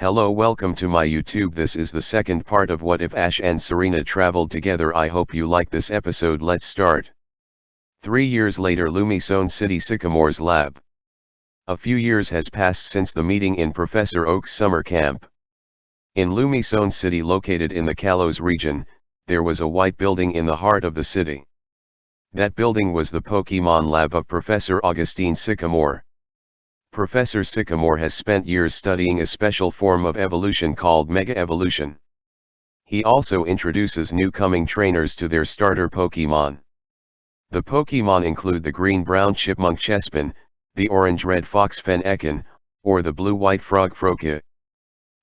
Hello, welcome to my YouTube. This is the second part of What If Ash and Serena Traveled Together. I hope you like this episode. Let's start. 3 years later, Lumison City Sycamore's lab. A few years has passed since the meeting in Professor Oak's summer camp. In Lumison City, located in the Kalos region, there was a white building in the heart of the city. That building was the Pokemon lab of Professor Augustine Sycamore. Professor Sycamore has spent years studying a special form of evolution called Mega Evolution. He also introduces new coming trainers to their starter Pokemon. The Pokemon include the green-brown chipmunk Chespin, the orange-red fox Fennekin, or the blue-white frog Froakie.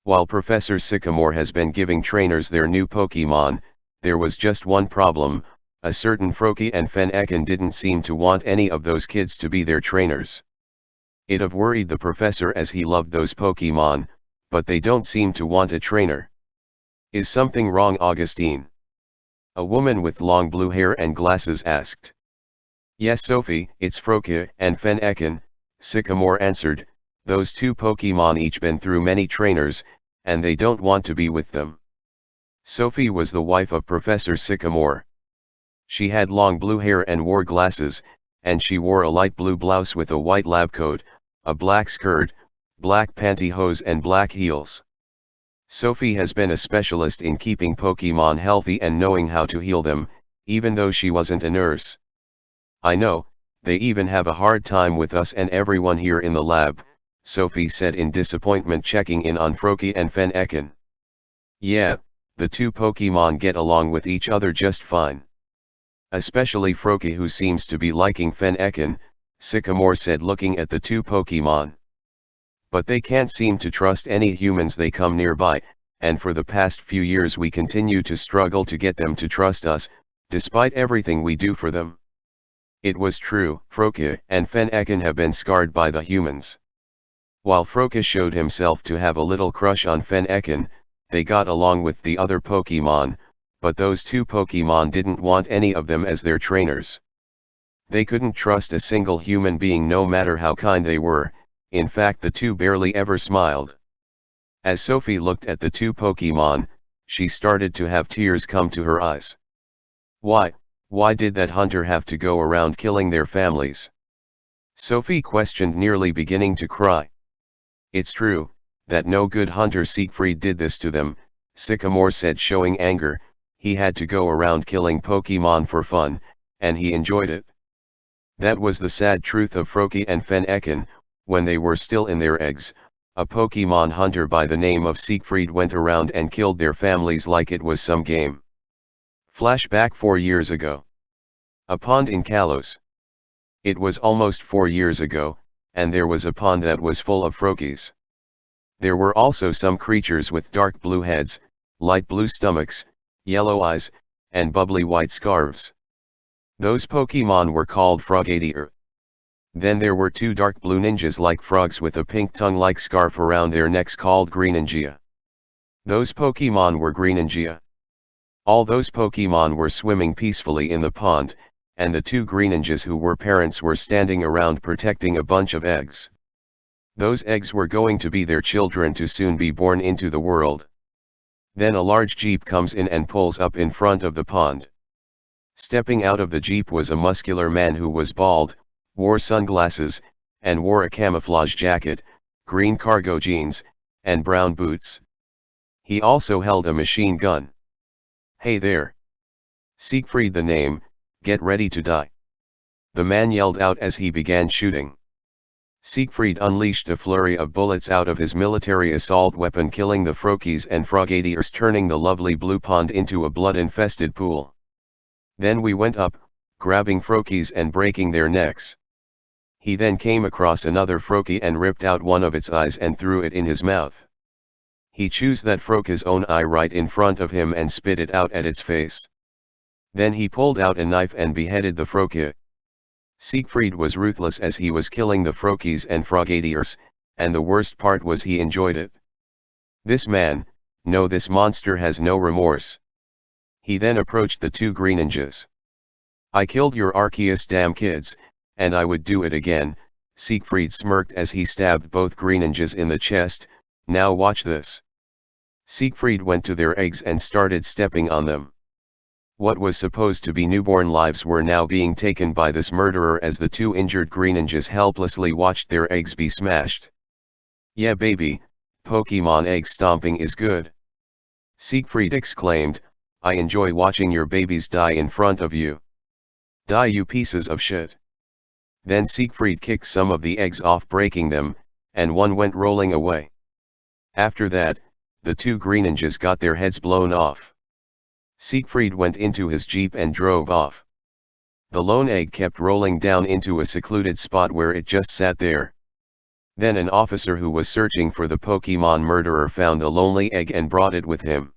While Professor Sycamore has been giving trainers their new Pokemon, there was just one problem: a certain Froakie and Fennekin didn't seem to want any of those kids to be their trainers. It have worried the professor as he loved those Pokemon, but they don't seem to want a trainer. Is something wrong, Augustine? A woman with long blue hair and glasses asked. Yes, Sophie, it's Froakie and Fennekin, Sycamore answered. Those two Pokemon each been through many trainers, and they don't want to be with them. Sophie was the wife of Professor Sycamore. She had long blue hair and wore glasses, and she wore a light blue blouse with a white lab coat, a black skirt, black pantyhose and black heels. Sophie has been a specialist in keeping Pokemon healthy and knowing how to heal them, even though she wasn't a nurse. I know, they even have a hard time with us and everyone here in the lab, Sophie said in disappointment, checking in on Froakie and Fennekin. Yeah, the two Pokemon get along with each other just fine. Especially Froakie, who seems to be liking Fennekin, Sycamore said, looking at the two Pokemon. But they can't seem to trust any humans they come nearby, and for the past few years we continue to struggle to get them to trust us, despite everything we do for them. It was true, Froakie and Fennekin have been scarred by the humans. While Froakie showed himself to have a little crush on Fennekin, they got along with the other Pokemon, but those two Pokemon didn't want any of them as their trainers. They couldn't trust a single human being, no matter how kind they were. In fact, the two barely ever smiled. As Sophie looked at the two Pokemon, she started to have tears come to her eyes. Why did that hunter have to go around killing their families? Sophie questioned, nearly beginning to cry. It's true, that no good hunter Siegfried did this to them, Sycamore said, showing anger. He had to go around killing Pokemon for fun, and he enjoyed it. That was the sad truth of Froakie and Fennekin. When they were still in their eggs, a Pokemon hunter by the name of Siegfried went around and killed their families like it was some game. Flashback 4 years ago. A pond in Kalos. It was almost 4 years ago, and there was a pond that was full of Froakies. There were also some creatures with dark blue heads, light blue stomachs, yellow eyes, and bubbly white scarves. Those Pokemon were called Frogadier. Then there were two dark blue ninjas like frogs with a pink tongue-like scarf around their necks called Greenangia. Those Pokemon were Greenangia. All those Pokemon were swimming peacefully in the pond, and the two Greenangias who were parents were standing around protecting a bunch of eggs. Those eggs were going to be their children to soon be born into the world. Then a large jeep comes in and pulls up in front of the pond. Stepping out of the jeep was a muscular man who was bald, wore sunglasses, and wore a camouflage jacket, green cargo jeans, and brown boots. He also held a machine gun. Hey there! Siegfried the name, get ready to die! The man yelled out as he began shooting. Siegfried unleashed a flurry of bullets out of his military assault weapon, killing the Froakies and Frogadiers, turning the lovely blue pond into a blood-infested pool. Then we went up, grabbing Froakies and breaking their necks. He then came across another Froakie and ripped out one of its eyes and threw it in his mouth. He chose that Froakie's own eye right in front of him and spit it out at its face. Then he pulled out a knife and beheaded the Froakie. Siegfried was ruthless as he was killing the Froakies and Frogadiers, and the worst part was he enjoyed it. This monster has no remorse. He then approached the two Greenangias. I killed your Arceus damn kids, and I would do it again, Siegfried smirked as he stabbed both Greenangias in the chest, Now watch this. Siegfried went to their eggs and started stepping on them. What was supposed to be newborn lives were now being taken by this murderer as the two injured Greninjas helplessly watched their eggs be smashed. Yeah baby, Pokemon egg stomping is good. Siegfried exclaimed, I enjoy watching your babies die in front of you. Die you pieces of shit. Then Siegfried kicked some of the eggs off, breaking them, and one went rolling away. After that, the two Greninjas got their heads blown off. Siegfried went into his jeep and drove off. The lone egg kept rolling down into a secluded spot where it just sat there. Then an officer who was searching for the Pokemon murderer found the lonely egg and brought it with him.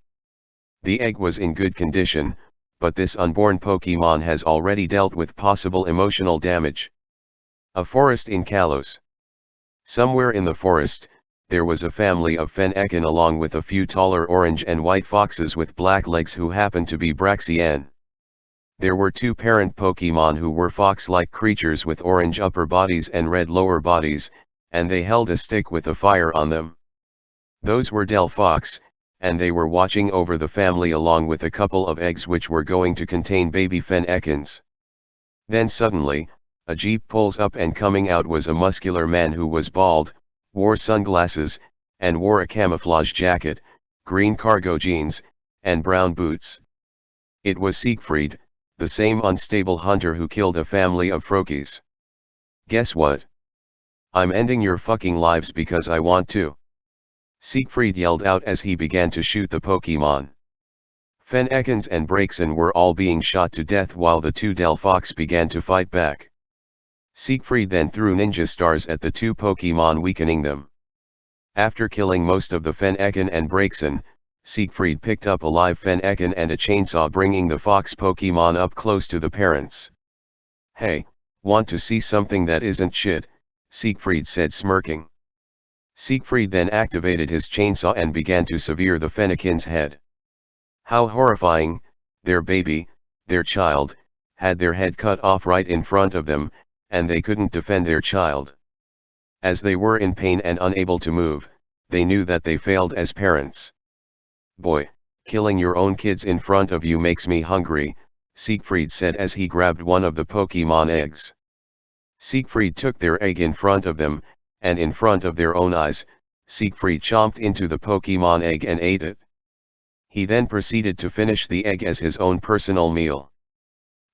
The egg was in good condition, but this unborn Pokemon has already dealt with possible emotional damage. A forest in Kalos. Somewhere in the forest, there was a family of Fennekin along with a few taller orange and white foxes with black legs who happened to be Braxian. There were two parent Pokemon who were fox-like creatures with orange upper bodies and red lower bodies, and they held a stick with a fire on them. Those were Delphox, and they were watching over the family along with a couple of eggs which were going to contain baby Fennekins. Then suddenly, a jeep pulls up and coming out was a muscular man who was bald, wore sunglasses, and wore a camouflage jacket, green cargo jeans, and brown boots. It was Siegfried, the same unstable hunter who killed a family of Frokies. Guess what? I'm ending your fucking lives because I want to. Siegfried yelled out as he began to shoot the Pokemon. Fennekins and Braixen were all being shot to death while the two Delphox began to fight back. Siegfried then threw ninja stars at the two Pokemon, weakening them. After killing most of the Fennekin and Braixen, Siegfried picked up a live Fennekin and a chainsaw, bringing the fox Pokemon up close to the parents. Hey, want to see something that isn't shit? Siegfried said, smirking. Siegfried then activated his chainsaw and began to sever the Fennekin's head. How horrifying! Their baby, their child, had their head cut off right in front of them, and they couldn't defend their child. As they were in pain and unable to move, they knew that they failed as parents. Boy, killing your own kids in front of you makes me hungry, Siegfried said as he grabbed one of the Pokemon eggs. Siegfried took their egg in front of them, and in front of their own eyes, Siegfried chomped into the Pokemon egg and ate it. He then proceeded to finish the egg as his own personal meal.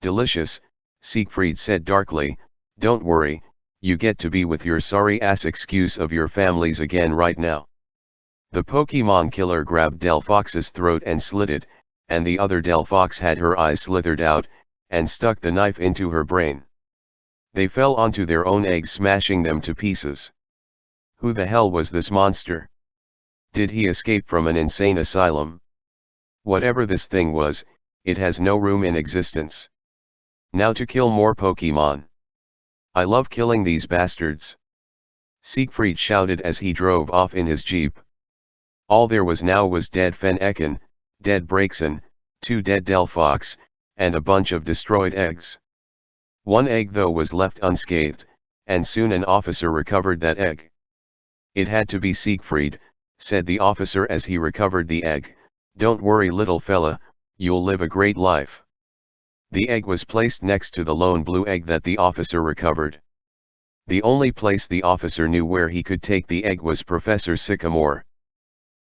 Delicious, Siegfried said darkly. Don't worry, you get to be with your sorry-ass excuse of your families again right now. The Pokemon killer grabbed Delphox's throat and slit it, and the other Delphox had her eyes slithered out, and stuck the knife into her brain. They fell onto their own eggs, smashing them to pieces. Who the hell was this monster? Did he escape from an insane asylum? Whatever this thing was, it has no room in existence. Now to kill more Pokemon. I love killing these bastards. Siegfried shouted as he drove off in his jeep. All there was now was dead Fennekin, dead Braixen, two dead Delphox, and a bunch of destroyed eggs. One egg though was left unscathed, and soon an officer recovered that egg. It had to be Siegfried, said the officer as he recovered the egg. Don't worry little fella, you'll live a great life. The egg was placed next to the lone blue egg that the officer recovered. The only place the officer knew where he could take the egg was Professor Sycamore.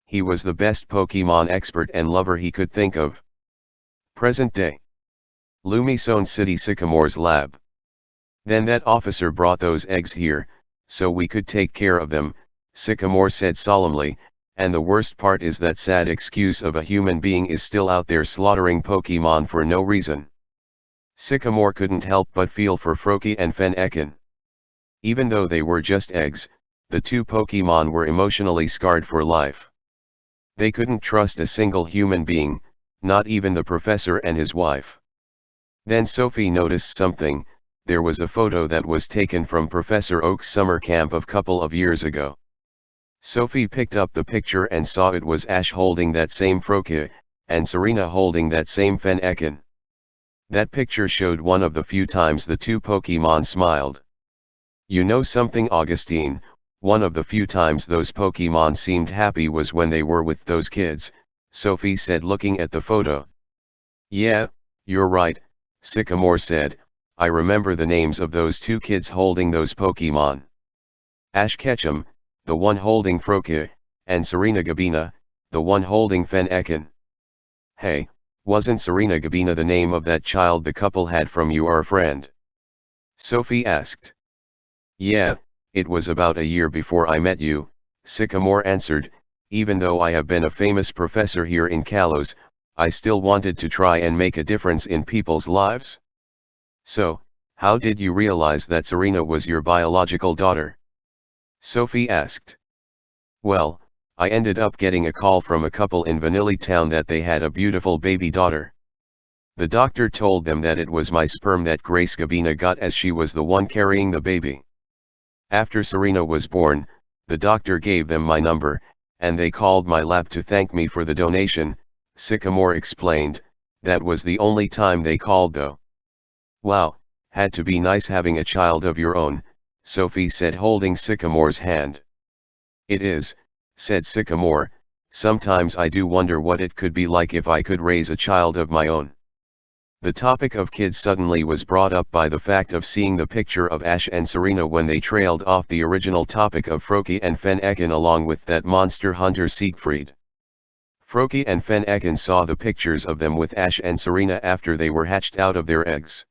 He was the best Pokemon expert and lover he could think of. Present day. Lumison City Sycamore's lab. Then that officer brought those eggs here, so we could take care of them, Sycamore said solemnly, and the worst part is that sad excuse of a human being is still out there slaughtering Pokemon for no reason. Sycamore couldn't help but feel for Froakie and Fennekin. Even though they were just eggs, the two Pokemon were emotionally scarred for life. They couldn't trust a single human being, not even the professor and his wife. Then Sophie noticed something. There was a photo that was taken from Professor Oak's summer camp of couple of years ago. Sophie picked up the picture and saw it was Ash holding that same Froakie, and Serena holding that same Fennekin. That picture showed one of the few times the two Pokemon smiled. You know something, Augustine, One of the few times those Pokemon seemed happy was when they were with those kids, Sophie said looking at the photo. Yeah, you're right, Sycamore said, I remember the names of those two kids holding those Pokemon. Ash Ketchum, the one holding Froakie, and Serena Gabina, the one holding Fennekin. Hey, wasn't Serena Gabina the name of that child the couple had from your friend? Sophie asked. Yeah, it was about a year before I met you, Sycamore answered, even though I have been a famous professor here in Kalos, I still wanted to try and make a difference in people's lives. So, how did you realize that Serena was your biological daughter? Sophie asked. Well, I ended up getting a call from a couple in Vanilli Town that they had a beautiful baby daughter. The doctor told them that it was my sperm that Grace Gabina got as she was the one carrying the baby. After Serena was born, the doctor gave them my number, and they called my lab to thank me for the donation, Sycamore explained. That was the only time they called though. Wow, had to be nice having a child of your own, Sophie said holding Sycamore's hand. It is, said Sycamore, sometimes I do wonder what it could be like if I could raise a child of my own. The topic of kids suddenly was brought up by the fact of seeing the picture of Ash and Serena when they trailed off the original topic of Froakie and Fennekin along with that monster hunter Siegfried. Froakie and Fennekin saw the pictures of them with Ash and Serena after they were hatched out of their eggs.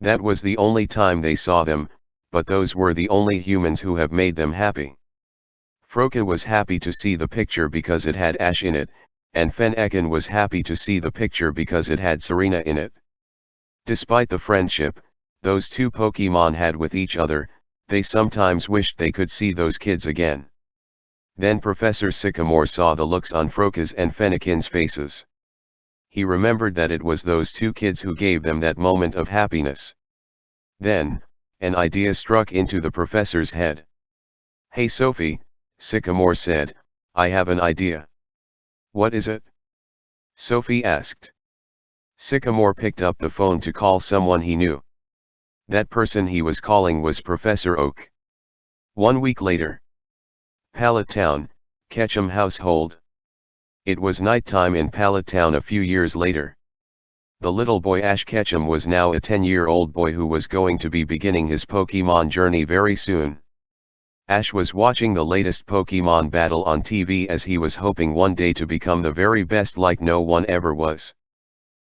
That was the only time they saw them, but those were the only humans who have made them happy. Froakie was happy to see the picture because it had Ash in it, and Fennekin was happy to see the picture because it had Serena in it. Despite the friendship those two Pokemon had with each other, they sometimes wished they could see those kids again. Then Professor Sycamore saw the looks on Froakie's and Fennekin's faces. He remembered that it was those two kids who gave them that moment of happiness. Then, an idea struck into the professor's head. Hey Sophie, Sycamore said, I have an idea. What is it? Sophie asked. Sycamore picked up the phone to call someone he knew. That person he was calling was Professor Oak. 1 week later. Pallet Town, Ketchum household. It was nighttime in Pallet Town a few years later. The little boy Ash Ketchum was now a 10-year-old boy who was going to be beginning his Pokemon journey very soon. Ash was watching the latest Pokemon battle on TV as he was hoping one day to become the very best like no one ever was.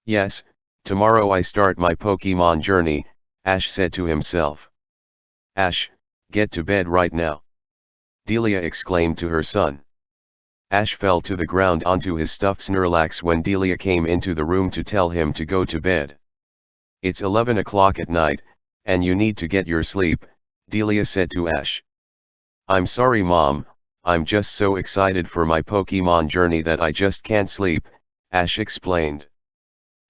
Yes, tomorrow I start my Pokemon journey, Ash said to himself. Ash, get to bed right now, Delia exclaimed to her son. Ash fell to the ground onto his stuffed Snorlax when Delia came into the room to tell him to go to bed. It's 11 o'clock at night, and you need to get your sleep, Delia said to Ash. I'm sorry Mom, I'm just so excited for my Pokemon journey that I just can't sleep, Ash explained.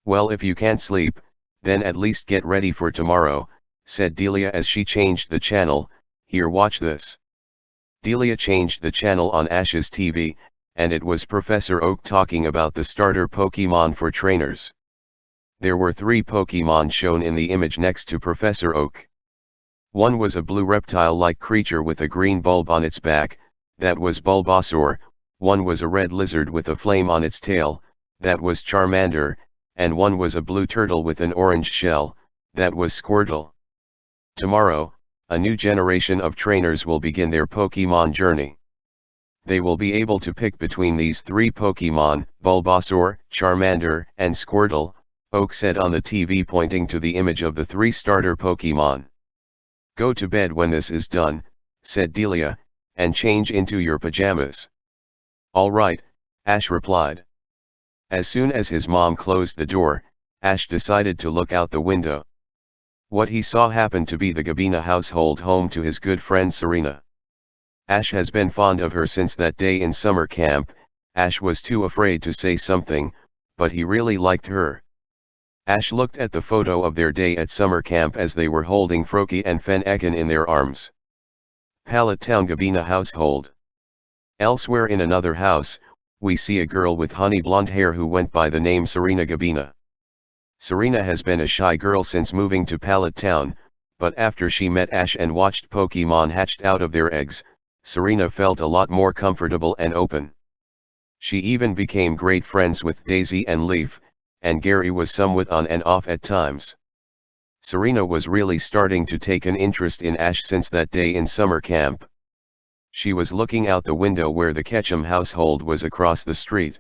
Well, if you can't sleep, then at least get ready for tomorrow, said Delia as she changed the channel. Here, watch this. Delia changed the channel on Ash's TV, and it was Professor Oak talking about the starter Pokemon for trainers. There were 3 Pokemon shown in the image next to Professor Oak. One was a blue reptile-like creature with a green bulb on its back, that was Bulbasaur. One was a red lizard with a flame on its tail, that was Charmander, and one was a blue turtle with an orange shell, that was Squirtle. Tomorrow, a new generation of trainers will begin their Pokemon journey. They will be able to pick between these 3 Pokemon, Bulbasaur, Charmander, and Squirtle, Oak said on the TV pointing to the image of the 3 starter Pokemon. Go to bed when this is done, said Delia, and change into your pajamas. All right, Ash replied. As soon as his mom closed the door, Ash decided to look out the window. What he saw happened to be the Gabina household home to his good friend Serena. Ash has been fond of her since that day in summer camp. Ash was too afraid to say something, but he really liked her. Ash looked at the photo of their day at summer camp as they were holding Froakie and Fennekin in their arms. Pallet Town Gabina household. Elsewhere in another house, we see a girl with honey blonde hair who went by the name Serena Gabina. Serena has been a shy girl since moving to Pallet Town, but after she met Ash and watched Pokemon hatched out of their eggs, Serena felt a lot more comfortable and open. She even became great friends with Daisy and Leaf, and Gary was somewhat on and off at times. Serena was really starting to take an interest in Ash since that day in summer camp. She was looking out the window where the Ketchum household was across the street.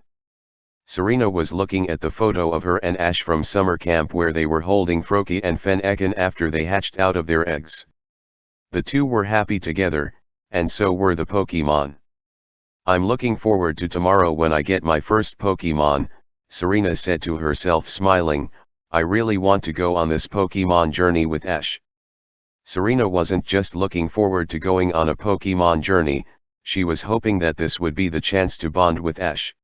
Serena was looking at the photo of her and Ash from summer camp where they were holding Froakie and Fennekin after they hatched out of their eggs. The two were happy together, and so were the Pokemon. "I'm looking forward to tomorrow when I get my first Pokemon," Serena said to herself smiling. "I really want to go on this Pokemon journey with Ash." Serena wasn't just looking forward to going on a Pokemon journey, she was hoping that this would be the chance to bond with Ash.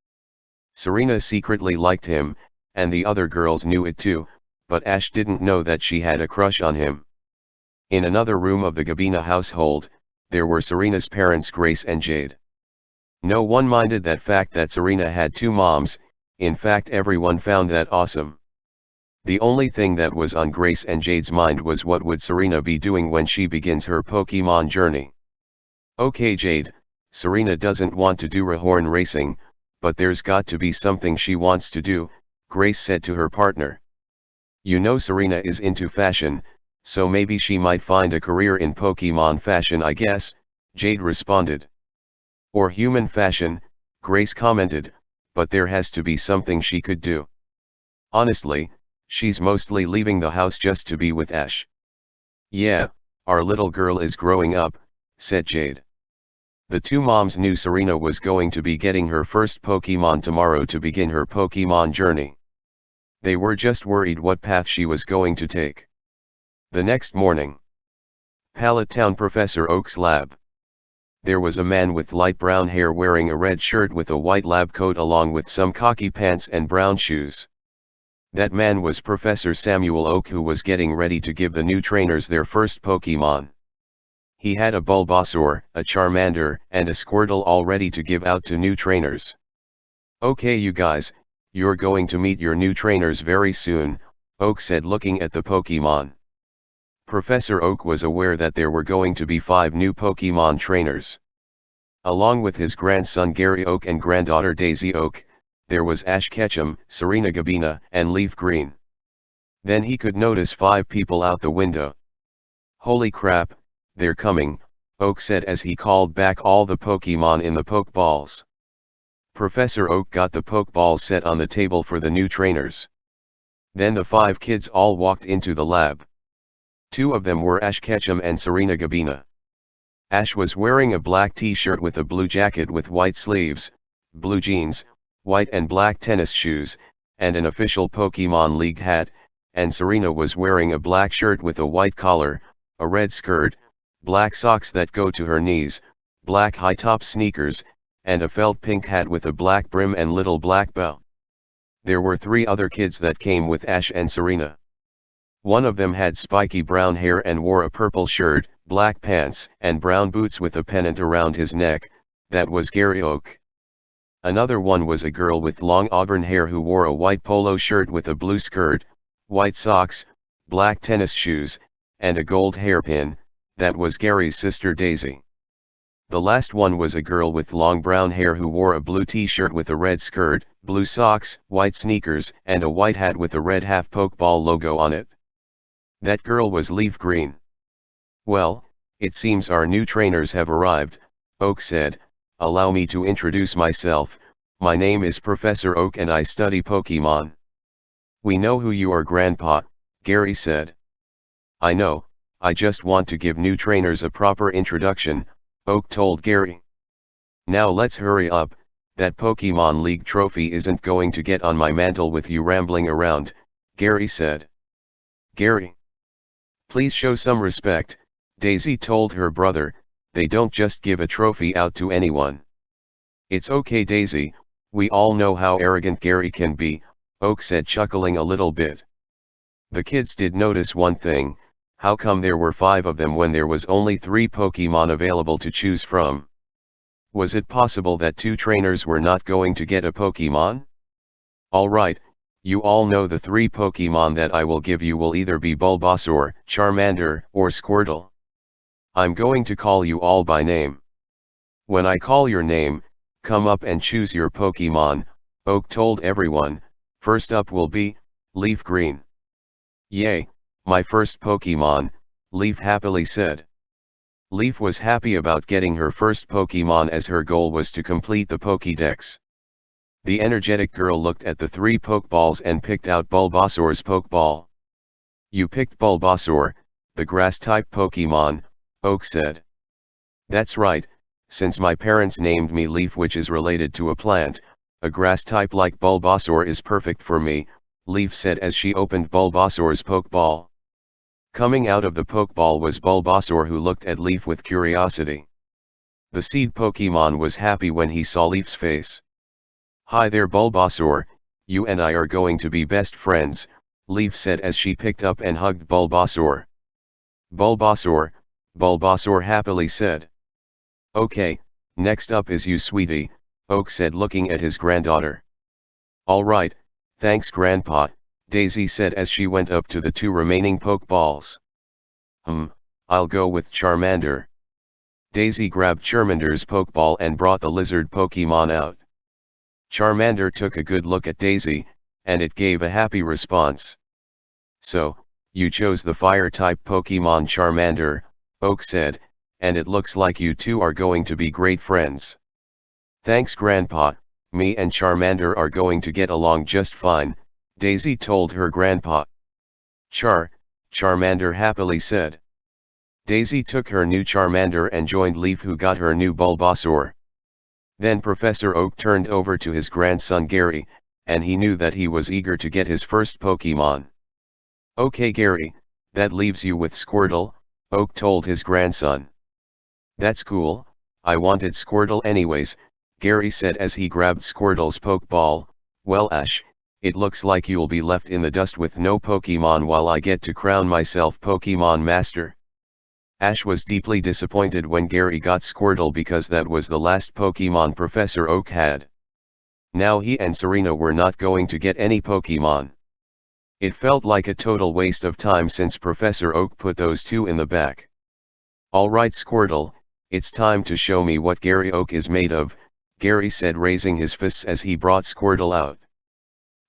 Serena secretly liked him, and the other girls knew it too, but Ash didn't know that she had a crush on him. In another room of the Gabina household, there were Serena's parents Grace and Jade. No one minded that fact that Serena had two moms, in fact everyone found that awesome. The only thing that was on Grace and Jade's mind was what would Serena be doing when she begins her Pokemon journey. "Okay Jade, Serena doesn't want to do Rhyhorn racing, but there's got to be something she wants to do," Grace said to her partner. "You know Serena is into fashion, so maybe she might find a career in Pokemon fashion I guess," Jade responded. "Or human fashion," Grace commented, "but there has to be something she could do. Honestly, she's mostly leaving the house just to be with Ash." "Yeah, our little girl is growing up," said Jade. The two moms knew Serena was going to be getting her first Pokemon tomorrow to begin her Pokemon journey. They were just worried what path she was going to take. The next morning. Pallet Town Professor Oak's lab. There was a man with light brown hair wearing a red shirt with a white lab coat along with some khaki pants and brown shoes. That man was Professor Samuel Oak, who was getting ready to give the new trainers their first Pokemon. He had a Bulbasaur, a Charmander, and a Squirtle all ready to give out to new trainers. "Okay you guys, you're going to meet your new trainers very soon," Oak said looking at the Pokemon. Professor Oak was aware that there were going to be 5 new Pokemon trainers. Along with his grandson Gary Oak and granddaughter Daisy Oak, there was Ash Ketchum, Serena Gabina, and Leaf Green. Then he could notice 5 people out the window. "Holy crap, they're coming," Oak said as he called back all the Pokemon in the Pokeballs. Professor Oak got the Pokeballs set on the table for the new trainers. Then the 5 kids all walked into the lab. 2 of them were Ash Ketchum and Serena Gabina. Ash was wearing a black t-shirt with a blue jacket with white sleeves, blue jeans, white and black tennis shoes, and an official Pokemon League hat, and Serena was wearing a black shirt with a white collar, a red skirt, black socks that go to her knees, black high-top sneakers, and a felt pink hat with a black brim and little black bow. There were 3 other kids that came with Ash and Serena. One of them had spiky brown hair and wore a purple shirt, black pants, and brown boots with a pennant around his neck. That was Gary Oak. Another one was a girl with long auburn hair who wore a white polo shirt with a blue skirt, white socks, black tennis shoes, and a gold hairpin. That was Gary's sister Daisy. The last one was a girl with long brown hair who wore a blue t-shirt with a red skirt, blue socks, white sneakers, and a white hat with a red half Pokeball logo on it. That girl was Leaf Green. "Well, it seems our new trainers have arrived," Oak said. "Allow me to introduce myself. My name is Professor Oak and I study Pokemon." "We know who you are, Grandpa," Gary said. "I know, I just want to give new trainers a proper introduction," Oak told Gary. "Now let's hurry up, that Pokemon League trophy isn't going to get on my mantle with you rambling around," Gary said. "Gary, please show some respect," Daisy told her brother. "They don't just give a trophy out to anyone." "It's okay Daisy, we all know how arrogant Gary can be," Oak said, chuckling a little bit. The kids did notice one thing: how come there were 5 of them when there was only 3 Pokemon available to choose from? Was it possible that 2 trainers were not going to get a Pokemon? "Alright, you all know the 3 Pokemon that I will give you will either be Bulbasaur, Charmander, or Squirtle. I'm going to call you all by name. When I call your name, come up and choose your Pokemon, Oak told everyone. First up will be Leaf Green. Yay, my first Pokemon, Leaf happily said. Leaf was happy about getting her first Pokemon as her goal was to complete the Pokédex. The energetic girl looked at the 3 Pokeballs and picked out Bulbasaur's Pokeball. You picked Bulbasaur, the grass-type Pokemon, Oak said. That's right, since my parents named me Leaf, which is related to a plant, a grass-type like Bulbasaur is perfect for me, Leaf said as she opened Bulbasaur's Pokeball. Coming out of the Pokeball was Bulbasaur, who looked at Leaf with curiosity. The seed Pokemon was happy when he saw Leaf's face. Hi there Bulbasaur, you and I are going to be best friends, Leaf said as she picked up and hugged Bulbasaur. Bulbasaur, Bulbasaur happily said. Okay, next up is you sweetie, Oak said looking at his granddaughter. Alright, thanks Grandpa, Daisy said as she went up to the 2 remaining Pokeballs. I'll go with Charmander. Daisy grabbed Charmander's Pokeball and brought the lizard Pokemon out. Charmander took a good look at Daisy, and it gave a happy response. So, you chose the fire-type Pokemon Charmander, Oak said, and it looks like you two are going to be great friends. Thanks Grandpa, me and Charmander are going to get along just fine, Daisy told her grandpa. Charmander happily said. Daisy took her new Charmander and joined Leaf, who got her new Bulbasaur. Then Professor Oak turned over to his grandson Gary, and he knew that he was eager to get his first Pokemon. Okay Gary, that leaves you with Squirtle, Oak told his grandson. That's cool, I wanted Squirtle anyways, Gary said as he grabbed Squirtle's Pokeball. Well Ash, it looks like you'll be left in the dust with no Pokemon while I get to crown myself Pokemon Master. Ash was deeply disappointed when Gary got Squirtle because that was the last Pokemon Professor Oak had. Now he and Serena were not going to get any Pokemon. It felt like a total waste of time since Professor Oak put those 2 in the back. Alright Squirtle, it's time to show me what Gary Oak is made of, Gary said raising his fists as he brought Squirtle out.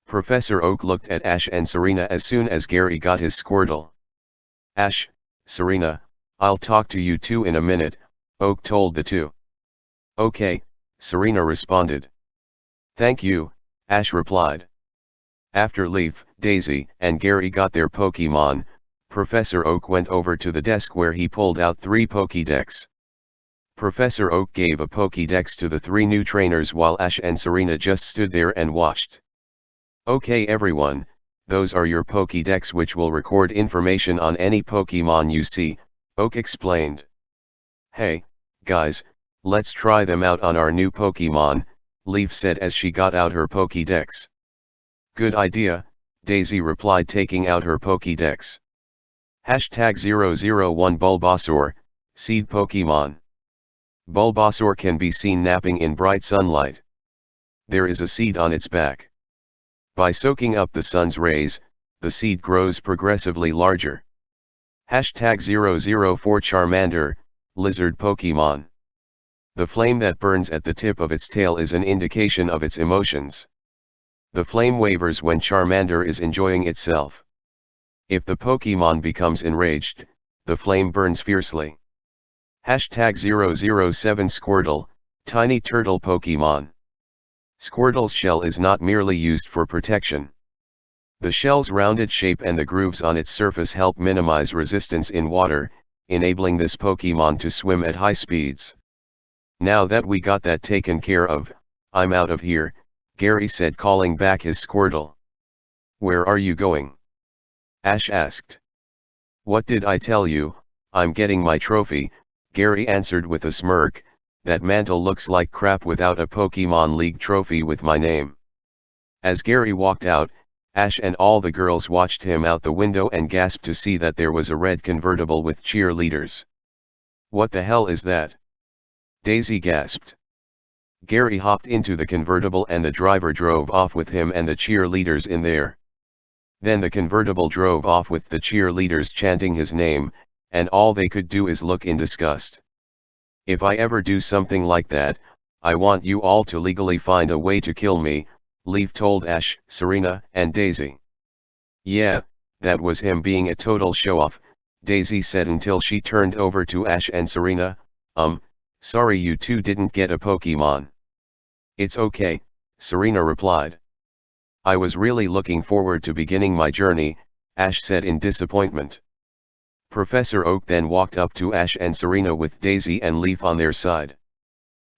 Professor Oak looked at Ash and Serena as soon as Gary got his Squirtle. Ash, Serena, I'll talk to you 2 in a minute, Oak told the 2. Okay, Serena responded. Thank you, Ash replied. After Leaf, Daisy, and Gary got their Pokemon, Professor Oak went over to the desk where he pulled out 3 Pokédex. Professor Oak gave a Pokédex to the 3 new trainers while Ash and Serena just stood there and watched. Okay everyone, those are your Pokédex, which will record information on any Pokemon you see, Oak explained. Hey, guys, let's try them out on our new Pokemon, Leaf said as she got out her Pokédex. Good idea, Daisy replied taking out her Pokédex. #001 Bulbasaur, Seed Pokemon. Bulbasaur can be seen napping in bright sunlight. There is a seed on its back. By soaking up the sun's rays, the seed grows progressively larger. #004 Charmander, Lizard Pokemon. The flame that burns at the tip of its tail is an indication of its emotions. The flame wavers when Charmander is enjoying itself. If the Pokemon becomes enraged, the flame burns fiercely. #007 Squirtle, Tiny Turtle Pokemon. Squirtle's shell is not merely used for protection. The shell's rounded shape and the grooves on its surface help minimize resistance in water, enabling this Pokemon to swim at high speeds. Now that we got that taken care of, I'm out of here, Gary said calling back his Squirtle. Where are you going? Ash asked. What did I tell you, I'm getting my trophy, Gary answered with a smirk. That mantle looks like crap without a Pokemon League trophy with my name. As Gary walked out, Ash and all the girls watched him out the window and gasped to see that there was a red convertible with cheerleaders. What the hell is that? Daisy gasped. Gary hopped into the convertible and the driver drove off with him and the cheerleaders in there. Then the convertible drove off with the cheerleaders chanting his name, and all they could do is look in disgust. If I ever do something like that, I want you all to legally find a way to kill me, Leaf told Ash, Serena, and Daisy. Yeah, that was him being a total show-off, Daisy said until she turned over to Ash and Serena. Sorry you two didn't get a Pokemon. It's okay, Serena replied. I was really looking forward to beginning my journey, Ash said in disappointment. Professor Oak then walked up to Ash and Serena with Daisy and Leaf on their side.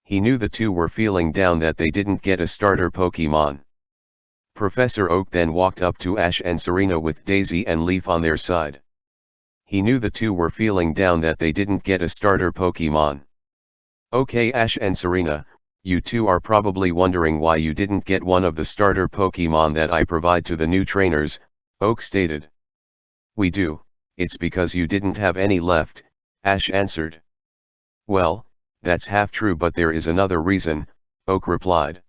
He knew the two were feeling down that they didn't get a starter Pokemon. Professor Oak then walked up to Ash and Serena with Daisy and Leaf on their side. He knew the two were feeling down that they didn't get a starter Pokemon. Okay, Ash and Serena, you two are probably wondering why you didn't get one of the starter Pokemon that I provide to the new trainers, Oak stated. We do, it's because you didn't have any left, Ash answered. Well, that's half true, but there is another reason, Oak replied.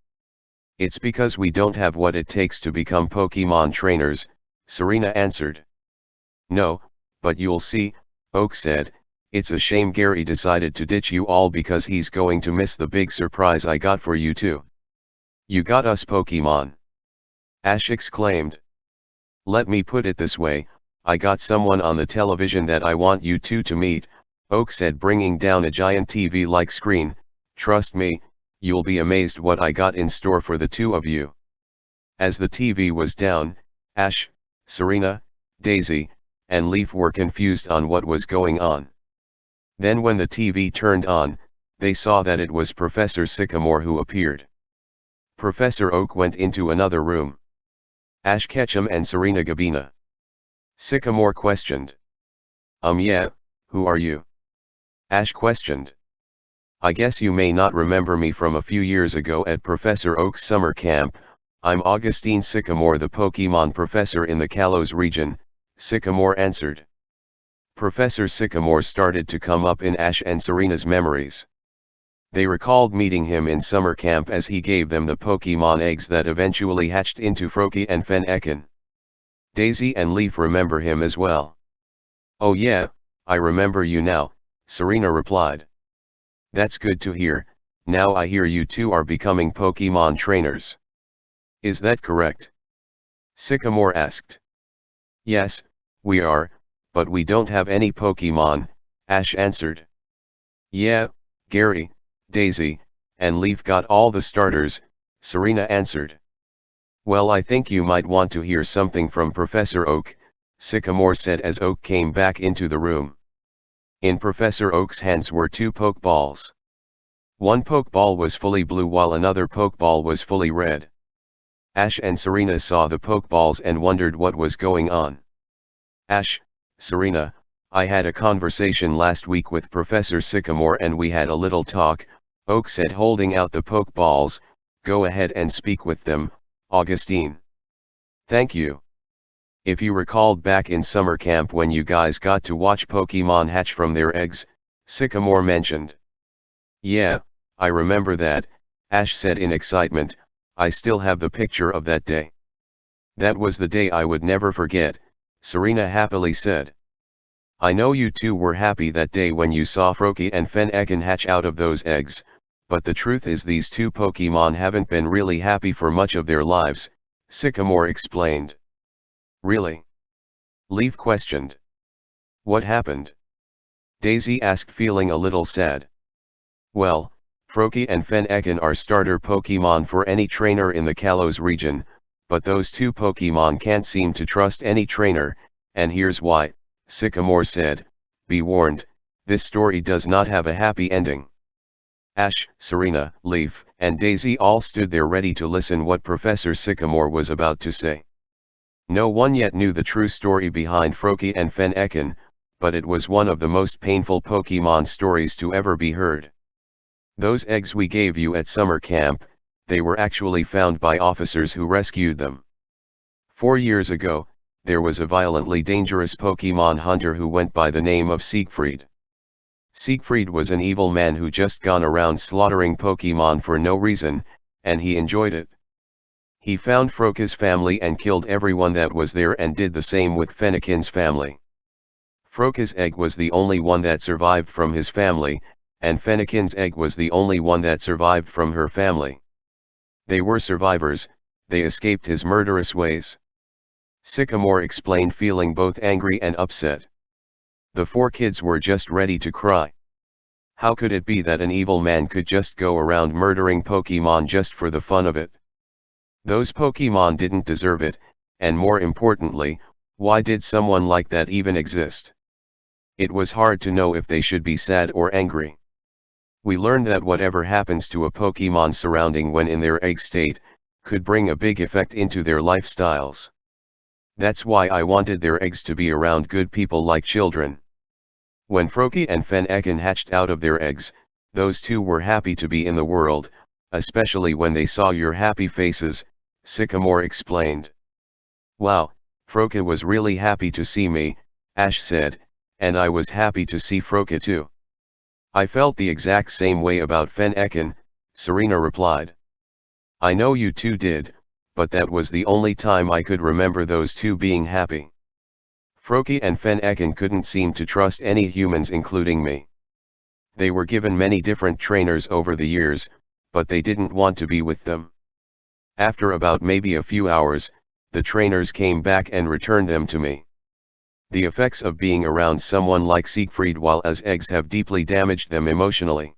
It's because we don't have what it takes to become Pokemon trainers, Serena answered. No, but you'll see, Oak said, it's a shame Gary decided to ditch you all because he's going to miss the big surprise I got for you two. You got us Pokemon. Ash exclaimed. Let me put it this way, I got someone on the television that I want you two to meet, Oak said, bringing down a giant TV-like screen. Trust me, you'll be amazed what I got in store for the two of you. As the TV was down, Ash, Serena, Daisy, and Leaf were confused on what was going on. Then when the TV turned on, they saw that it was Professor Sycamore who appeared. Professor Oak went into another room. Ash Ketchum and Serena Gabina. Sycamore questioned. Yeah, who are you? Ash questioned. I guess you may not remember me from a few years ago at Professor Oak's summer camp. I'm Augustine Sycamore, the Pokemon professor in the Kalos region, Sycamore answered. Professor Sycamore started to come up in Ash and Serena's memories. They recalled meeting him in summer camp as he gave them the Pokemon eggs that eventually hatched into Froakie and Fennekin. Daisy and Leaf remember him as well. Oh yeah, I remember you now, Serena replied. That's good to hear. Now I hear you two are becoming Pokemon trainers. Is that correct? Sycamore asked. Yes, we are, but we don't have any Pokemon, Ash answered. Yeah, Gary, Daisy, and Leaf got all the starters, Serena answered. Well, I think you might want to hear something from Professor Oak, Sycamore said as Oak came back into the room. In Professor Oak's hands were two Pokeballs. One Pokeball was fully blue while another Pokeball was fully red. Ash and Serena saw the Pokeballs and wondered what was going on. Ash, Serena, I had a conversation last week with Professor Sycamore and we had a little talk, Oak said holding out the Pokeballs. Go ahead and speak with them, Augustine. Thank you. If you recalled back in summer camp when you guys got to watch Pokemon hatch from their eggs, Sycamore mentioned. Yeah, I remember that, Ash said in excitement. I still have the picture of that day. That was the day I would never forget, Serena happily said. I know you two were happy that day when you saw Froakie and Fennekin hatch out of those eggs, but the truth is these two Pokemon haven't been really happy for much of their lives, Sycamore explained. Really? Leaf questioned. What happened? Daisy asked, feeling a little sad. Well, Froakie and Fennekin are starter Pokemon for any trainer in the Kalos region, but those two Pokemon can't seem to trust any trainer, and here's why, Sycamore said. Be warned, this story does not have a happy ending. Ash, Serena, Leaf, and Daisy all stood there ready to listen what Professor Sycamore was about to say. No one yet knew the true story behind Froakie and Fennekin, but it was one of the most painful Pokemon stories to ever be heard. Those eggs we gave you at summer camp, they were actually found by officers who rescued them. 4 years ago, there was a violently dangerous Pokemon hunter who went by the name of Siegfried. Siegfried was an evil man who just gone around slaughtering Pokemon for no reason, and he enjoyed it. He found Froakie's family and killed everyone that was there and did the same with Fennekin's family. Froakie's egg was the only one that survived from his family, and Fennekin's egg was the only one that survived from her family. They were survivors, they escaped his murderous ways. Sycamore explained, feeling both angry and upset. The 4 kids were just ready to cry. How could it be that an evil man could just go around murdering Pokemon just for the fun of it? Those Pokemon didn't deserve it, and more importantly, why did someone like that even exist? It was hard to know if they should be sad or angry. We learned that whatever happens to a Pokemon surrounding when in their egg state, could bring a big effect into their lifestyles. That's why I wanted their eggs to be around good people like children. When Froakie and Fennekin hatched out of their eggs, those 2 were happy to be in the world, especially when they saw your happy faces, Sycamore explained. Wow, Froakie was really happy to see me, Ash said, and I was happy to see Froakie too. I felt the exact same way about Fennekin, Serena replied. I know you 2 did, but that was the only time I could remember those 2 being happy. Froakie and Fennekin couldn't seem to trust any humans, including me. They were given many different trainers over the years, but they didn't want to be with them. After about maybe a few hours, the trainers came back and returned them to me. The effects of being around someone like Siegfried while as eggs have deeply damaged them emotionally.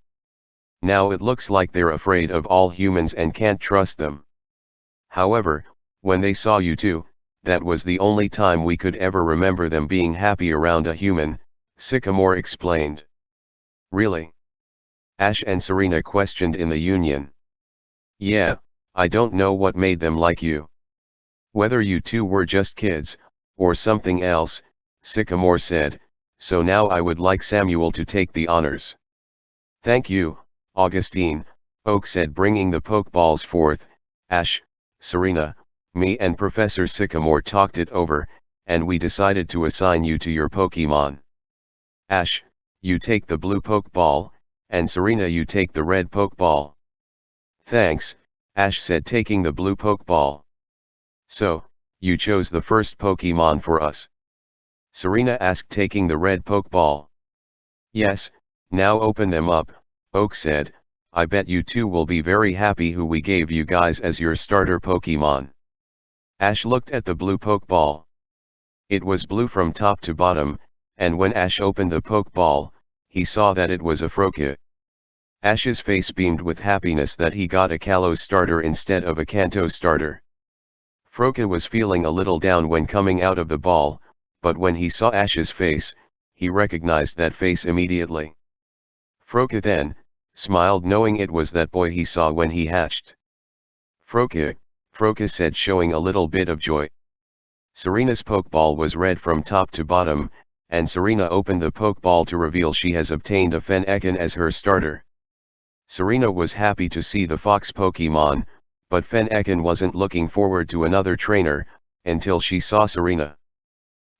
Now it looks like they're afraid of all humans and can't trust them. However, when they saw you 2, that was the only time we could ever remember them being happy around a human, Sycamore explained. Really? Ash and Serena questioned in the union. Yeah, I don't know what made them like you. Whether you 2 were just kids, or something else, Sycamore said, so now I would like Samuel to take the honors. Thank you, Augustine, Oak said, bringing the Pokeballs forth. Ash, Serena, me and Professor Sycamore talked it over, and we decided to assign you to your Pokemon. Ash, you take the blue Pokeball, and Serena you take the red Pokeball. Thanks, Ash said, taking the blue Pokeball. So, you chose the first Pokemon for us? Serena asked, taking the red Pokeball. Yes, now open them up, Oak said. I bet you 2 will be very happy who we gave you guys as your starter Pokemon. Ash looked at the blue Pokeball. It was blue from top to bottom, and when Ash opened the Pokeball, he saw that it was a Froakie. Ash's face beamed with happiness that he got a Kalos starter instead of a Kanto starter. Froakie was feeling a little down when coming out of the ball, but when he saw Ash's face, he recognized that face immediately. Froakie then smiled, knowing it was that boy he saw when he hatched. Froakie, Froakie said, showing a little bit of joy. Serena's Pokeball was red from top to bottom, and Serena opened the Pokeball to reveal she has obtained a Fennekin as her starter. Serena was happy to see the fox Pokemon, but Fennekin wasn't looking forward to another trainer, until she saw Serena.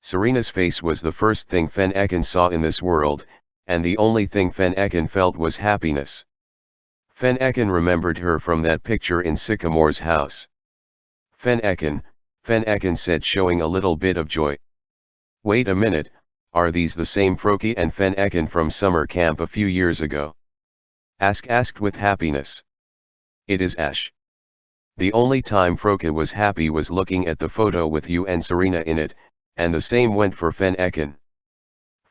Serena's face was the first thing Fennekin saw in this world, and the only thing Fennekin felt was happiness. Fennekin remembered her from that picture in Sycamore's house. Fennekin, Fennekin said, showing a little bit of joy. Wait a minute, are these the same Froakie and Fennekin from summer camp a few years ago? Ash asked with happiness. It is, Ash. The only time Froakie was happy was looking at the photo with you and Serena in it, and the same went for Fennekin.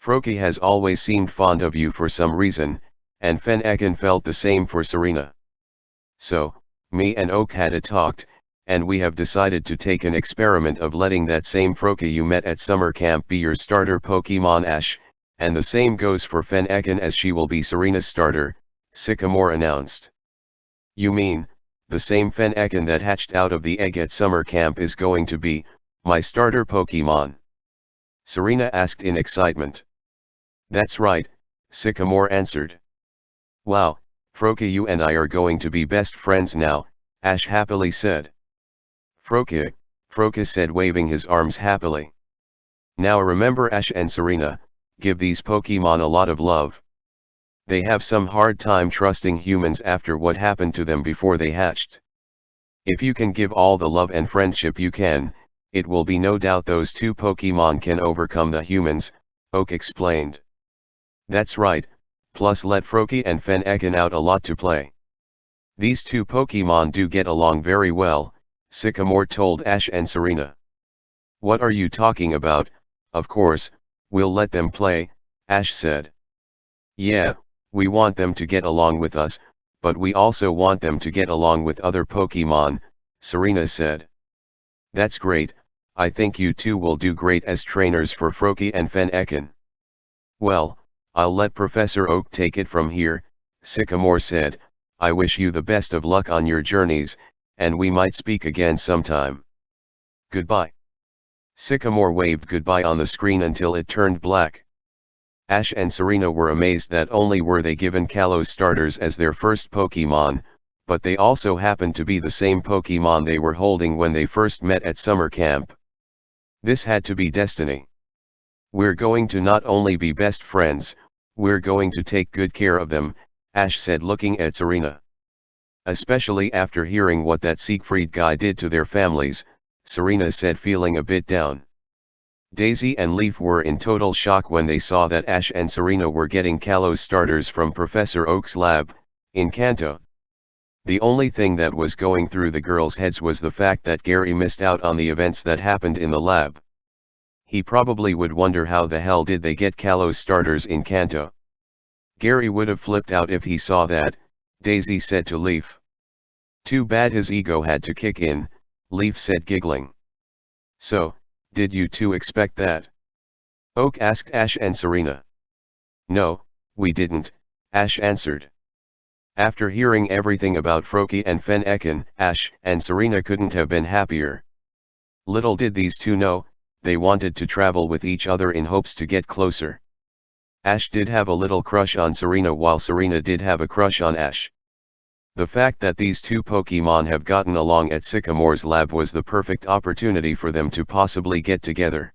Froakie has always seemed fond of you for some reason, and Fennekin felt the same for Serena. So, me and Oak had a talk, and we have decided to take an experiment of letting that same Froakie you met at summer camp be your starter Pokemon, Ash, and the same goes for Fennekin, as she will be Serena's starter, Sycamore announced. You mean, the same Fennekin that hatched out of the egg at summer camp is going to be my starter Pokemon? Serena asked in excitement. That's right, Sycamore answered. Wow, Froakie, you and I are going to be best friends now, Ash happily said. Froakie, Froakie said, waving his arms happily. Now remember, Ash and Serena, give these Pokemon a lot of love. They have some hard time trusting humans after what happened to them before they hatched. If you can give all the love and friendship you can, it will be no doubt those 2 Pokemon can overcome the humans, Oak explained. That's right, plus let Froakie and Fennekin out a lot to play. These two Pokemon do get along very well, Sycamore told Ash and Serena. What are you talking about? Of course, we'll let them play, Ash said. Yeah, we want them to get along with us, but we also want them to get along with other Pokemon, Serena said. That's great, I think you two will do great as trainers for Froakie and Fennekin. Well, I'll let Professor Oak take it from here, Sycamore said. I wish you the best of luck on your journeys, and we might speak again sometime. Goodbye. Sycamore waved goodbye on the screen until it turned black. Ash and Serena were amazed that only were they given Kalos starters as their first Pokemon, but they also happened to be the same Pokemon they were holding when they first met at summer camp. This had to be destiny. We're going to not only be best friends, we're going to take good care of them, Ash said looking at Serena. Especially after hearing what that Siegfried guy did to their families, Serena said, feeling a bit down. Daisy and Leaf were in total shock when they saw that Ash and Serena were getting Kalos starters from Professor Oak's lab, in Kanto. The only thing that was going through the girls' heads was the fact that Gary missed out on the events that happened in the lab. He probably would wonder how the hell did they get Kalos starters in Kanto. Gary would have flipped out if he saw that, Daisy said to Leaf. Too bad his ego had to kick in, Leaf said giggling. So, did you two expect that? Oak asked Ash and Serena. No, we didn't, Ash answered. After hearing everything about Froakie and Fennekin, Ash and Serena couldn't have been happier. Little did these two know, they wanted to travel with each other in hopes to get closer. Ash did have a little crush on Serena while Serena did have a crush on Ash. The fact that these two Pokemon have gotten along at Sycamore's lab was the perfect opportunity for them to possibly get together.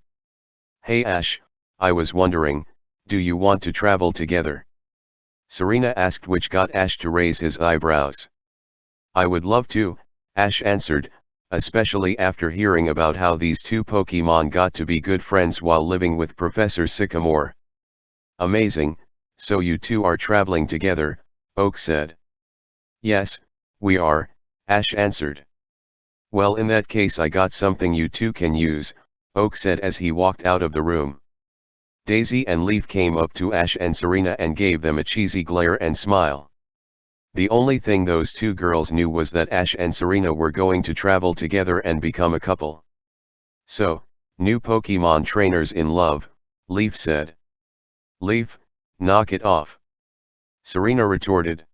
Hey Ash, I was wondering, do you want to travel together? Serena asked, which got Ash to raise his eyebrows. I would love to, Ash answered, especially after hearing about how these two Pokemon got to be good friends while living with Professor Sycamore. Amazing, so you two are traveling together, Oak said. Yes, we are, Ash answered. Well, in that case I got something you two can use, Oak said as he walked out of the room. Daisy and Leaf came up to Ash and Serena and gave them a cheesy glare and smile. The only thing those two girls knew was that Ash and Serena were going to travel together and become a couple. So, new Pokemon trainers in love, Leaf said. Leaf, knock it off. Serena retorted.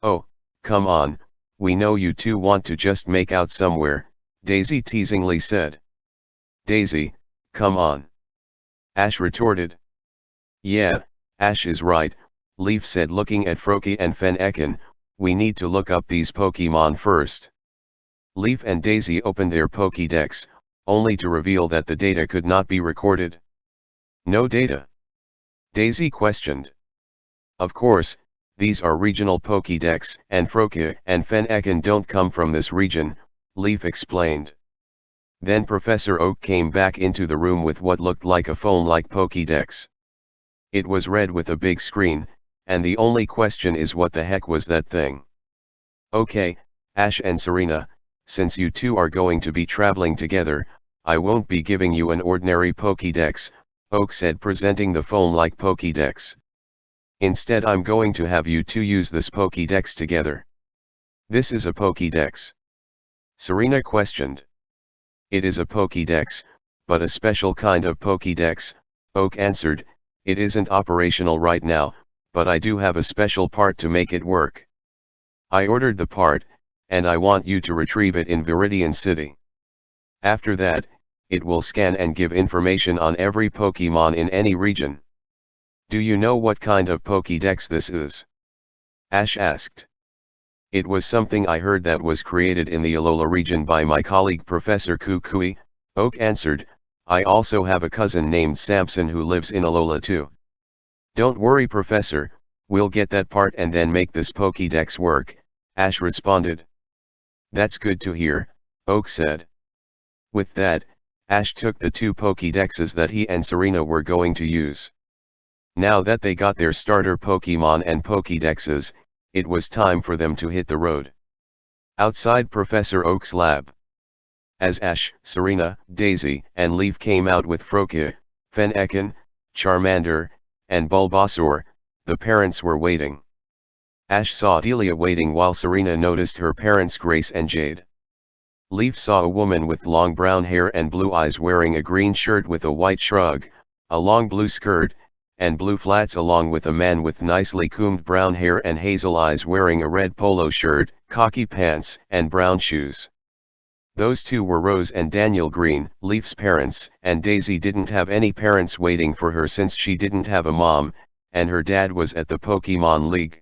Oh, come on, we know you two want to just make out somewhere, Daisy teasingly said. Daisy, come on. Ash retorted. Yeah, Ash is right, Leaf said looking at Froakie and Fennekin, we need to look up these Pokemon first. Leaf and Daisy opened their Pokédex, only to reveal that the data could not be recorded. No data? Daisy questioned. Of course, these are regional Pokédex, and Froakie and Fennekin don't come from this region, Leaf explained. Then Professor Oak came back into the room with what looked like a phone-like Pokédex. It was red with a big screen, and the only question is, what the heck was that thing? Okay, Ash and Serena, since you two are going to be traveling together, I won't be giving you an ordinary Pokédex, Oak said, presenting the phone-like Pokédex. Instead, I'm going to have you two use this Pokédex together. This is a Pokédex? Serena questioned. It is a Pokédex, but a special kind of Pokédex, Oak answered. It isn't operational right now, but I do have a special part to make it work. I ordered the part, and I want you to retrieve it in Viridian City. After that, it will scan and give information on every Pokemon in any region. Do you know what kind of Pokédex this is? Ash asked. It was something I heard that was created in the Alola region by my colleague Professor Kukui, Oak answered. I also have a cousin named Samson who lives in Alola too. Don't worry, Professor, we'll get that part and then make this Pokédex work, Ash responded. That's good to hear, Oak said. With that, Ash took the two Pokédexes that he and Serena were going to use. Now that they got their starter Pokemon and Pokédexes, it was time for them to hit the road. Outside Professor Oak's lab. As Ash, Serena, Daisy, and Leaf came out with Froakie, Fennekin, Charmander, and Bulbasaur, the parents were waiting. Ash saw Delia waiting while Serena noticed her parents Grace and Jade. Leaf saw a woman with long brown hair and blue eyes wearing a green shirt with a white shrug, a long blue skirt, and blue flats, along with a man with nicely combed brown hair and hazel eyes wearing a red polo shirt, khaki pants, and brown shoes. Those two were Rose and Daniel Green, Leaf's parents, and Daisy didn't have any parents waiting for her since she didn't have a mom, and her dad was at the Pokemon League.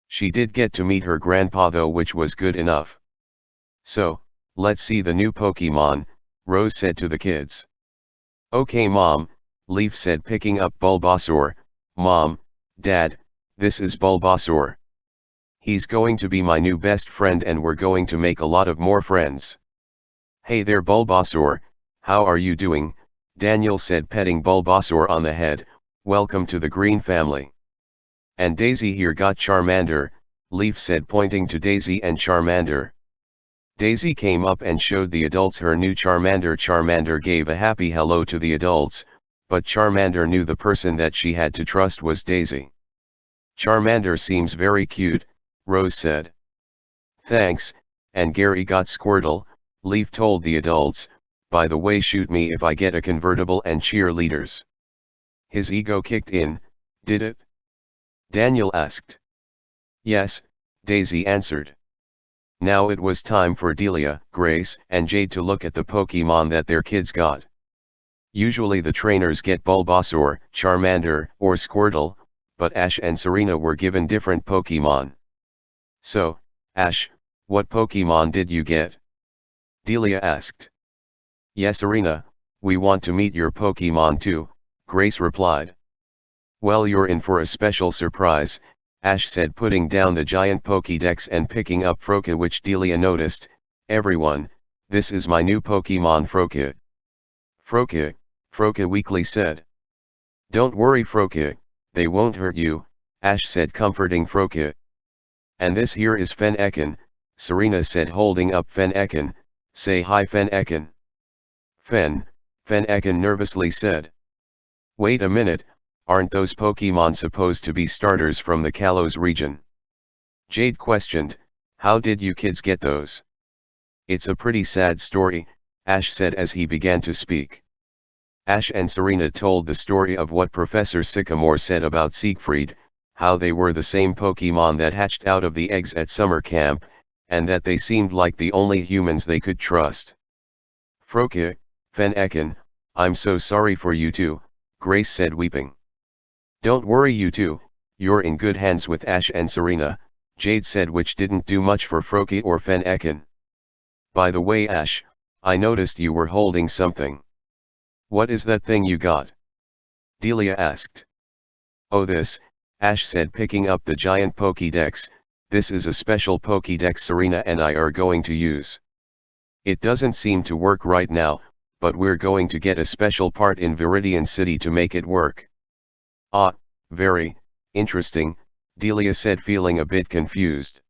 She did get to meet her grandpa though, which was good enough. So, let's see the new Pokemon, Rose said to the kids. Okay Mom, Leaf said, picking up Bulbasaur. Mom, Dad, this is Bulbasaur. He's going to be my new best friend and we're going to make a lot of more friends. Hey there Bulbasaur, how are you doing? Daniel said, petting Bulbasaur on the head. Welcome to the Green family. And Daisy here got Charmander, Leaf said, pointing to Daisy and Charmander. Daisy came up and showed the adults her new Charmander. Charmander gave a happy hello to the adults, but Charmander knew the person that she had to trust was Daisy. Charmander seems very cute, Rose said. Thanks, and Gary got Squirtle, Leaf told the adults. By the way, shoot me if I get a convertible and cheerleaders. His ego kicked in, did it? Daniel asked. Yes, Daisy answered. Now it was time for Delia, Grace, and Jade to look at the Pokemon that their kids got. Usually the trainers get Bulbasaur, Charmander, or Squirtle, but Ash and Serena were given different Pokemon. So, Ash, what Pokemon did you get? Delia asked. Yes Serena, we want to meet your Pokemon too, Grace replied. Well, you're in for a special surprise, Ash said, putting down the giant Pokédex and picking up Froakie, which Delia noticed. Everyone, this is my new Pokemon Froakie. Froakie, Froakie weakly said. Don't worry Froakie, they won't hurt you, Ash said, comforting Froakie. And this here is Fennekin, Serena said, holding up Fennekin. Say hi Fennekin. Fennekin nervously said. Wait a minute, aren't those Pokemon supposed to be starters from the Kalos region? Jade questioned, how did you kids get those? It's a pretty sad story, Ash said as he began to speak. Ash and Serena told the story of what Professor Sycamore said about Siegfried, how they were the same Pokemon that hatched out of the eggs at summer camp, and that they seemed like the only humans they could trust. Froakie, Fennekin, I'm so sorry for you two, Grace said, weeping. Don't worry you two, you're in good hands with Ash and Serena, Jade said, which didn't do much for Froakie or Fennekin. By the way Ash, I noticed you were holding something. What is that thing you got? Delia asked. Oh this, Ash said, picking up the giant Pokédex. This is a special Pokédex Serena and I are going to use. It doesn't seem to work right now, but we're going to get a special part in Viridian City to make it work. Ah, very interesting, Delia said, feeling a bit confused.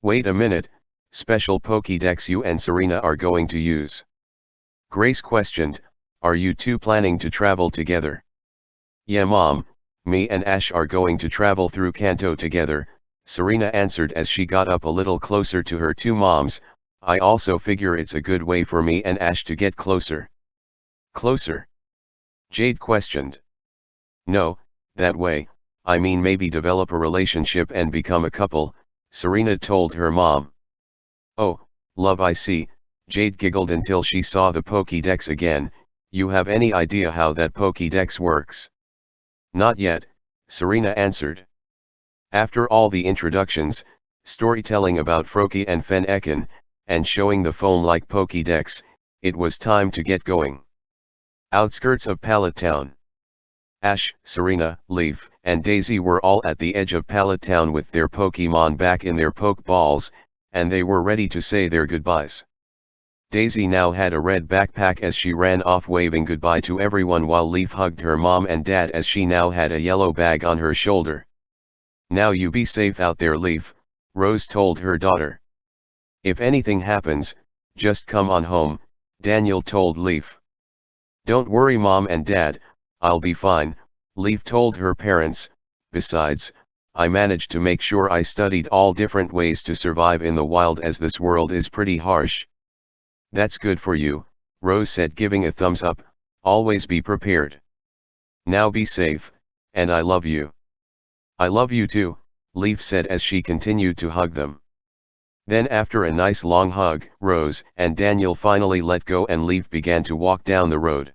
Wait a minute, special Pokédex you and Serena are going to use? Grace questioned, are you two planning to travel together? Yeah Mom, me and Ash are going to travel through Kanto together, Serena answered as she got up a little closer to her two moms. I also figure it's a good way for me and Ash to get closer. Closer? Jade questioned. No, that way, I mean maybe develop a relationship and become a couple, Serena told her mom. Oh, love, I see, Jade giggled until she saw the Pokédex again. You have any idea how that Pokédex works? Not yet, Serena answered. After all the introductions, storytelling about Froakie and Fennekin, and showing the phone-like Pokédex, it was time to get going. Outskirts of Pallet Town. Ash, Serena, Leaf, and Daisy were all at the edge of Pallet Town with their Pokemon back in their Pokeballs, and they were ready to say their goodbyes. Daisy now had a red backpack as she ran off waving goodbye to everyone while Leaf hugged her mom and dad as she now had a yellow bag on her shoulder. "Now you be safe out there, Leaf," Rose told her daughter. "If anything happens, just come on home," Daniel told Leaf. "Don't worry Mom and Dad, I'll be fine," Leaf told her parents. "Besides, I managed to make sure I studied all different ways to survive in the wild as this world is pretty harsh." "That's good for you," Rose said, giving a thumbs up. "Always be prepared. Now be safe, and I love you." "I love you too," Leaf said as she continued to hug them. Then after a nice long hug, Rose and Daniel finally let go and Leaf began to walk down the road.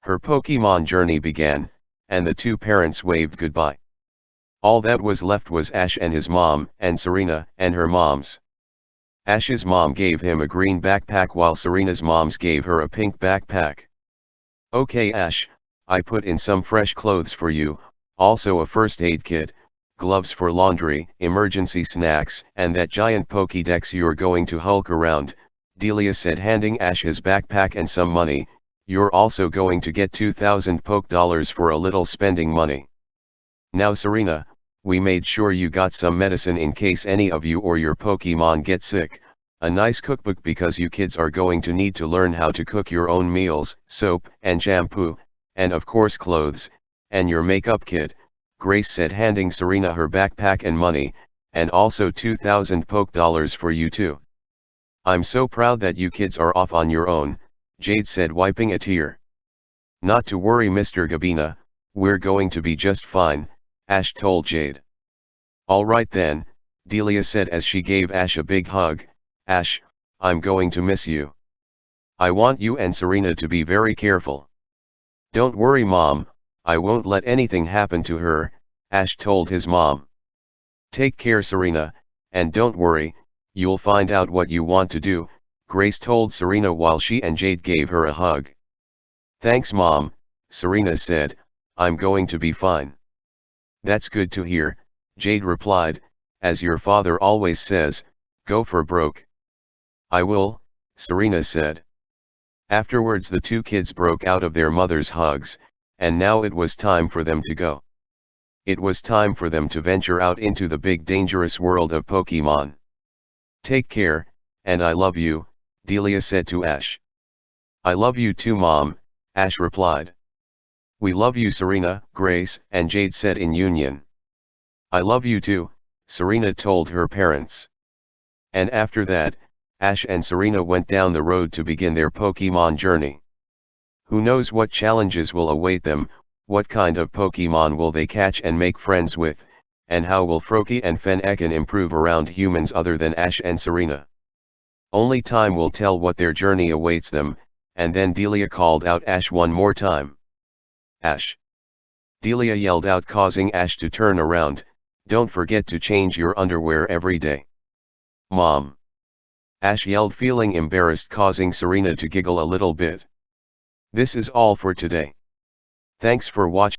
Her Pokemon journey began, and the two parents waved goodbye. All that was left was Ash and his mom, and Serena and her moms. Ash's mom gave him a green backpack while Serena's moms gave her a pink backpack. "Okay Ash, I put in some fresh clothes for you, also a first aid kit, gloves for laundry, emergency snacks, and that giant Pokédex you're going to hulk around," Delia said, handing Ash his backpack and some money. "You're also going to get 2,000 Poke dollars for a little spending money. Now Serena, we made sure you got some medicine in case any of you or your Pokemon get sick, a nice cookbook because you kids are going to need to learn how to cook your own meals, soap and shampoo, and of course clothes, and your makeup kit," Grace said, handing Serena her backpack and money, "and also 2,000 Poke dollars for you too." "I'm so proud that you kids are off on your own," Jade said, wiping a tear. "Not to worry Mr. Gabina, we're going to be just fine," Ash told Jade. "All right then," Delia said as she gave Ash a big hug. "Ash, I'm going to miss you. I want you and Serena to be very careful." "Don't worry Mom, I won't let anything happen to her," Ash told his mom. "Take care Serena, and don't worry, you'll find out what you want to do," Grace told Serena while she and Jade gave her a hug. "Thanks Mom," Serena said, "I'm going to be fine." "That's good to hear," Jade replied, "as your father always says, go for broke." "I will," Serena said. Afterwards the two kids broke out of their mother's hugs, and now it was time for them to go. It was time for them to venture out into the big dangerous world of Pokemon. "Take care, and I love you," Delia said to Ash. "I love you too Mom," Ash replied. "We love you Serena," Grace and Jade said in union. "I love you too," Serena told her parents. And after that, Ash and Serena went down the road to begin their Pokemon journey. Who knows what challenges will await them, what kind of Pokemon will they catch and make friends with, and how will Froakie and Fennekin improve around humans other than Ash and Serena? Only time will tell what their journey awaits them, and then Delia called out Ash one more time. "Ash!" Delia yelled out, causing Ash to turn around. "Don't forget to change your underwear every day." "Mom!" Ash yelled, feeling embarrassed, causing Serena to giggle a little bit. This is all for today. Thanks for watching.